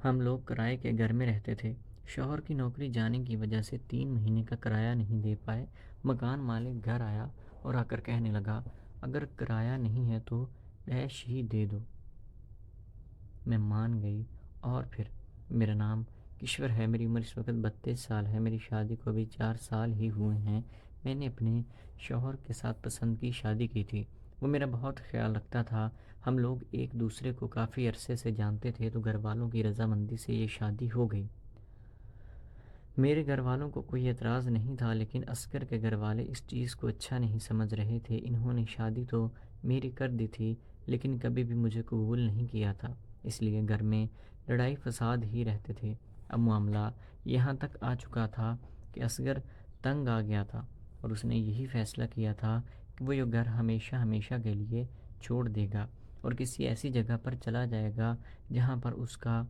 ہم لوگ کرائے کے گھر میں رہتے تھے۔ شوہر کی نوکری جانے کی وجہ سے 3 مہینے کا کرایہ نہیں دے پائے۔ مکان مالک گھر آیا اور آ کر کہنے لگا، اگر کرایہ نہیں ہے تو ڈیش ہی دے دو۔ میں مان گئی۔ اور پھر میرا نام کشور ہے، میری عمر اس وقت 32 سال ہے، میری شادی کو ابھی 4 سال ہی ہوئے ہیں۔ میں نے اپنے شوہر کے ساتھ پسند کی شادی کی تھی۔ وہ میرا بہت خیال رکھتا تھا۔ ہم لوگ ایک دوسرے کو کافی عرصے سے جانتے تھے، تو گھر والوں کی رضامندی سے یہ شادی ہو گئی۔ میرے گھر والوں کو کوئی اعتراض نہیں تھا، لیکن اصغر کے گھر والے اس چیز کو اچھا نہیں سمجھ رہے تھے۔ انہوں نے شادی تو میری کر دی تھی، لیکن کبھی بھی مجھے قبول نہیں کیا تھا، اس لیے گھر میں لڑائی فساد ہی رہتے تھے۔ اب معاملہ یہاں تک آ چکا تھا کہ اصغر تنگ آ گیا تھا اور اس نے یہی فیصلہ کیا تھا کہ وہ یہ گھر ہمیشہ ہمیشہ کے لیے چھوڑ دے گا اور کسی ایسی جگہ پر چلا جائے گا جہاں پر اس کا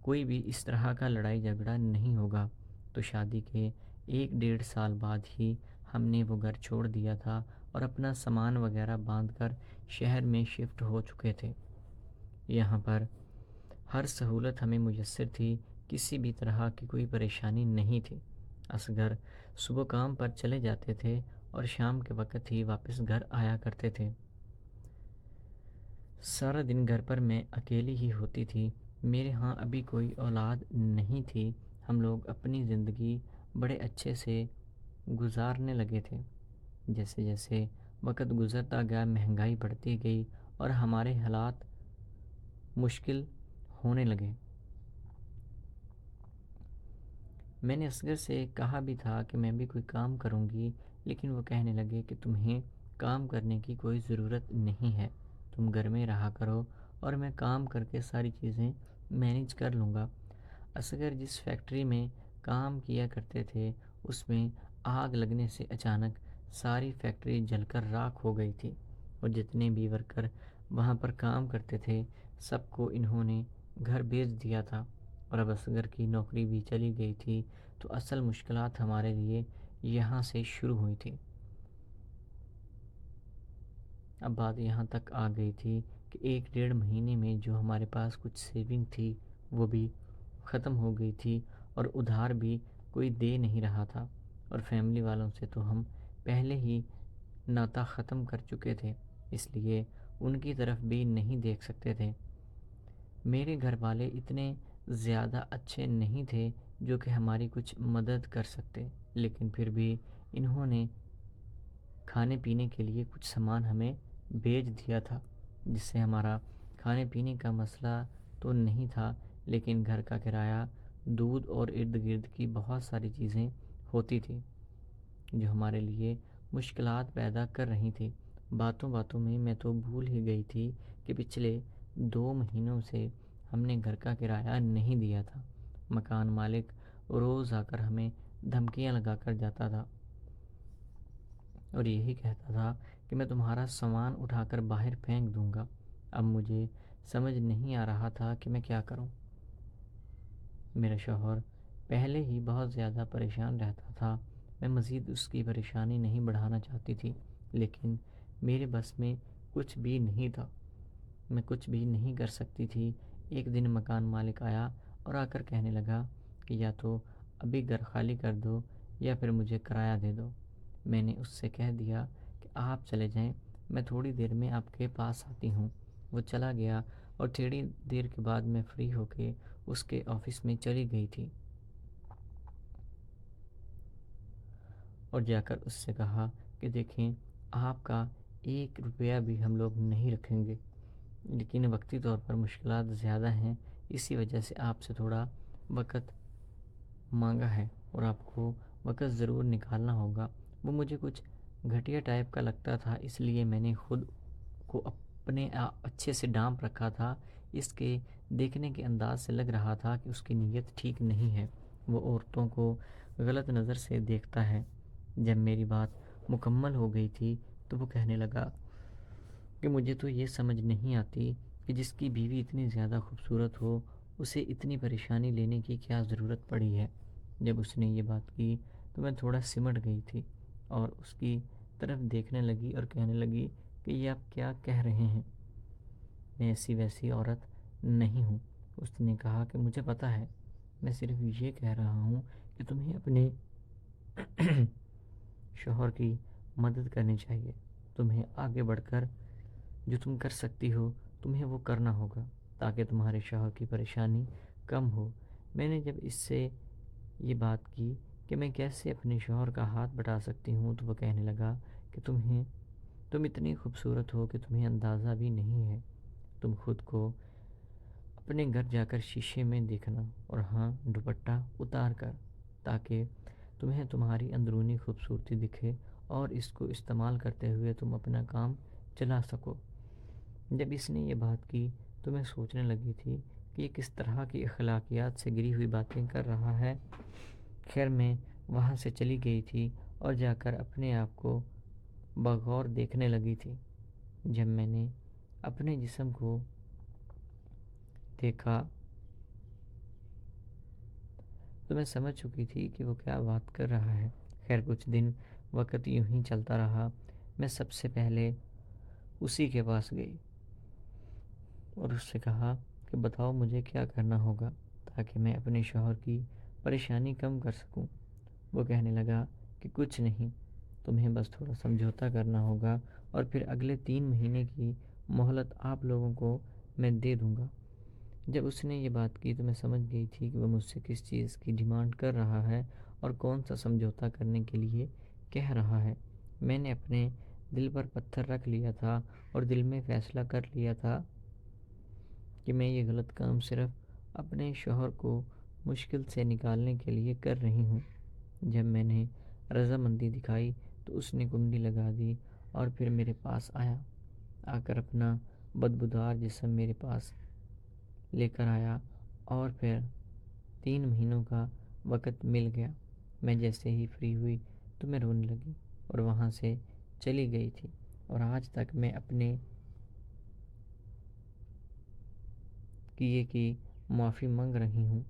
کوئی بھی اس طرح کا لڑائی جھگڑا نہیں ہوگا۔ تو شادی کے 1 ڈیڑھ سال بعد ہی ہم نے وہ گھر چھوڑ دیا تھا اور اپنا سامان وغیرہ باندھ کر شہر میں شفٹ ہو چکے تھے۔ یہاں پر ہر سہولت ہمیں میسر تھی، کسی بھی طرح کی کوئی پریشانی نہیں تھی۔ اصغر صبح کام پر چلے جاتے تھے اور شام کے وقت ہی واپس گھر آیا کرتے تھے۔ سارا دن گھر پر میں اکیلی ہی ہوتی تھی۔ میرے ہاں ابھی کوئی اولاد نہیں تھی۔ ہم لوگ اپنی زندگی بڑے اچھے سے گزارنے لگے تھے۔ جیسے جیسے وقت گزرتا گیا مہنگائی بڑھتی گئی اور ہمارے حالات مشکل ہونے لگے۔ میں نے اصغر سے کہا بھی تھا کہ میں بھی کوئی کام کروں گی، لیکن وہ کہنے لگے کہ تمہیں کام کرنے کی کوئی ضرورت نہیں ہے، تم گھر میں رہا کرو اور میں کام کر کے ساری چیزیں مینیج کر لوں گا۔ اصغر جس فیکٹری میں کام کیا کرتے تھے اس میں آگ لگنے سے اچانک ساری فیکٹری جل کر راکھ ہو گئی تھی اور جتنے بھی ورکر وہاں پر کام کرتے تھے سب کو انہوں نے گھر بھیج دیا تھا اور اب اصغر کی نوکری بھی چلی گئی تھی، تو اصل مشکلات ہمارے لیے یہاں سے شروع ہوئی تھی۔ اب بات یہاں تک آ گئی تھی کہ 1 ڈیڑھ مہینے میں جو ہمارے پاس کچھ سیونگ تھی وہ بھی ختم ہو گئی تھی اور ادھار بھی کوئی دے نہیں رہا تھا، اور فیملی والوں سے تو ہم پہلے ہی ناطہ ختم کر چکے تھے، اس لیے ان کی طرف بھی نہیں دیکھ سکتے تھے۔ میرے گھر والے اتنے زیادہ اچھے نہیں تھے جو کہ ہماری کچھ مدد کر سکتے، لیکن پھر بھی انہوں نے کھانے پینے کے لیے کچھ سامان ہمیں بھیج دیا تھا، جس سے ہمارا کھانے پینے کا مسئلہ تو نہیں تھا، لیکن گھر کا کرایہ، دودھ اور ارد گرد کی بہت ساری چیزیں ہوتی تھی جو ہمارے لیے مشکلات پیدا کر رہی تھی۔ باتوں باتوں میں میں تو بھول ہی گئی تھی کہ پچھلے 2 مہینوں سے ہم نے گھر کا کرایہ نہیں دیا تھا۔ مکان مالک روز آ کر ہمیں دھمکیاں لگا کر جاتا تھا اور یہی کہتا تھا کہ میں تمہارا سامان اٹھا کر باہر پھینک دوں گا۔ اب مجھے سمجھ نہیں آ رہا تھا کہ میں کیا کروں۔ میرا شوہر پہلے ہی بہت زیادہ پریشان رہتا تھا، میں مزید اس کی پریشانی نہیں بڑھانا چاہتی تھی، لیکن میرے بس میں کچھ بھی نہیں تھا، میں کچھ بھی نہیں کر سکتی تھی۔ ایک دن مکان مالک آیا اور آ کر کہنے لگا کہ یا تو ابھی گھر خالی کر دو یا پھر مجھے کرایہ دے دو۔ میں نے اس سے کہہ دیا کہ آپ چلے جائیں، میں تھوڑی دیر میں آپ کے پاس آتی ہوں۔ وہ چلا گیا اور تھوڑی دیر کے بعد میں فری ہو کے اس کے آفس میں چلی گئی تھی اور جا کر اس سے کہا کہ دیکھیں، آپ کا 1 روپیہ بھی ہم لوگ نہیں رکھیں گے، لیکن وقتی طور پر مشکلات زیادہ ہیں، اسی وجہ سے آپ سے تھوڑا وقت مانگا ہے اور آپ کو وقت ضرور نکالنا ہوگا۔ وہ مجھے کچھ گھٹیا ٹائپ کا لگتا تھا، اس لیے میں نے خود کو اپنے اچھے سے ڈانپ رکھا تھا۔ اس کے دیکھنے کے انداز سے لگ رہا تھا کہ اس کی نیت ٹھیک نہیں ہے، وہ عورتوں کو غلط نظر سے دیکھتا ہے۔ جب میری بات مکمل ہو گئی تھی تو وہ کہنے لگا کہ مجھے تو یہ سمجھ نہیں آتی کہ جس کی بیوی اتنی زیادہ خوبصورت ہو اسے اتنی پریشانی لینے کی کیا ضرورت پڑی ہے۔ جب اس نے یہ بات کی تو میں تھوڑا سمٹ گئی تھی اور اس کی طرف دیکھنے لگی اور کہنے لگی کہ یہ آپ کیا کہہ رہے ہیں، میں ایسی ویسی عورت نہیں ہوں، اس نے کہا کہ مجھے پتہ ہے، میں صرف یہ کہہ رہا ہوں کہ تمہیں اپنے شوہر کی مدد کرنی چاہیے۔ تمہیں آگے بڑھ کر جو تم کر سکتی ہو تمہیں وہ کرنا ہوگا تاکہ تمہارے شوہر کی پریشانی کم ہو۔ میں نے جب اس سے یہ بات کی کہ میں کیسے اپنے شوہر کا ہاتھ بٹا سکتی ہوں تو وہ کہنے لگا کہ تم اتنی خوبصورت ہو کہ تمہیں اندازہ بھی نہیں ہے۔ تم خود کو اپنے گھر جا کر شیشے میں دیکھنا، اور ہاں، دوپٹہ اتار کر، تاکہ تمہیں تمہاری اندرونی خوبصورتی دکھے اور اس کو استعمال کرتے ہوئے تم اپنا کام چلا سکو۔ جب اس نے یہ بات کی تو میں سوچنے لگی تھی کہ یہ کس طرح کی اخلاقیات سے گری ہوئی باتیں کر رہا ہے۔ خیر، میں وہاں سے چلی گئی تھی اور جا کر اپنے آپ کو بغور دیکھنے لگی تھی۔ جب میں نے اپنے جسم کو دیکھا تو میں سمجھ چکی تھی کہ وہ کیا بات کر رہا ہے۔ خیر، کچھ دن وقت یوں ہی چلتا رہا۔ میں سب سے پہلے اسی کے پاس گئی اور اس سے کہا کہ بتاؤ مجھے کیا کرنا ہوگا تاکہ میں اپنے شوہر کی پریشانی کم کر سکوں۔ وہ کہنے لگا کہ کچھ نہیں، تمہیں بس تھوڑا سمجھوتا کرنا ہوگا اور پھر اگلے 3 مہینے کی مہلت آپ لوگوں کو میں دے دوں گا۔ جب اس نے یہ بات کی تو میں سمجھ گئی تھی کہ وہ مجھ سے کس چیز کی ڈیمانڈ کر رہا ہے اور کون سا سمجھوتا کرنے کے لیے کہہ رہا ہے۔ میں نے اپنے دل پر پتھر رکھ لیا تھا اور دل میں فیصلہ کر لیا تھا کہ میں یہ غلط کام صرف اپنے شوہر کو مشکل سے نکالنے کے لیے کر رہی ہوں۔ جب میں نے رضامندی دکھائی تو اس نے کنڈی لگا دی اور پھر میرے پاس آ کر اپنا بدبودار جسم میرے پاس لے کر آیا اور پھر 3 مہینوں کا وقت مل گیا۔ میں جیسے ہی فری ہوئی تو میں رونے لگی اور وہاں سے چلی گئی تھی، اور آج تک میں اپنے کیے کی معافی مانگ رہی ہوں۔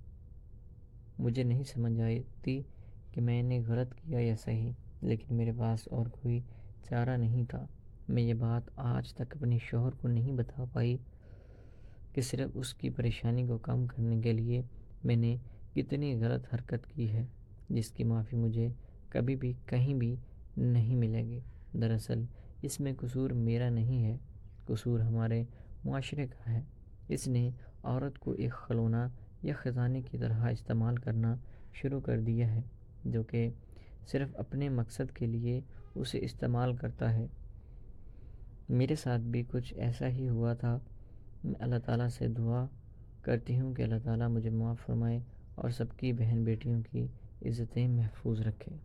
مجھے نہیں سمجھ آتی کہ میں نے غلط کیا یا صحیح، لیکن میرے پاس اور کوئی چارہ نہیں تھا۔ میں یہ بات آج تک اپنے شوہر کو نہیں بتا پائی کہ صرف اس کی پریشانی کو کم کرنے کے لیے میں نے کتنی غلط حرکت کی ہے، جس کی معافی مجھے کبھی بھی کہیں بھی نہیں ملے گی۔ دراصل اس میں قصور میرا نہیں ہے، قصور ہمارے معاشرے کا ہے۔ اس نے عورت کو ایک کھلونا یا خزانے کی طرح استعمال کرنا شروع کر دیا ہے، جو کہ صرف اپنے مقصد کے لیے اسے استعمال کرتا ہے۔ میرے ساتھ بھی کچھ ایسا ہی ہوا تھا۔ میں اللہ تعالیٰ سے دعا کرتی ہوں کہ اللہ تعالیٰ مجھے معاف فرمائے اور سب کی بہن بیٹیوں کی عزتیں محفوظ رکھے۔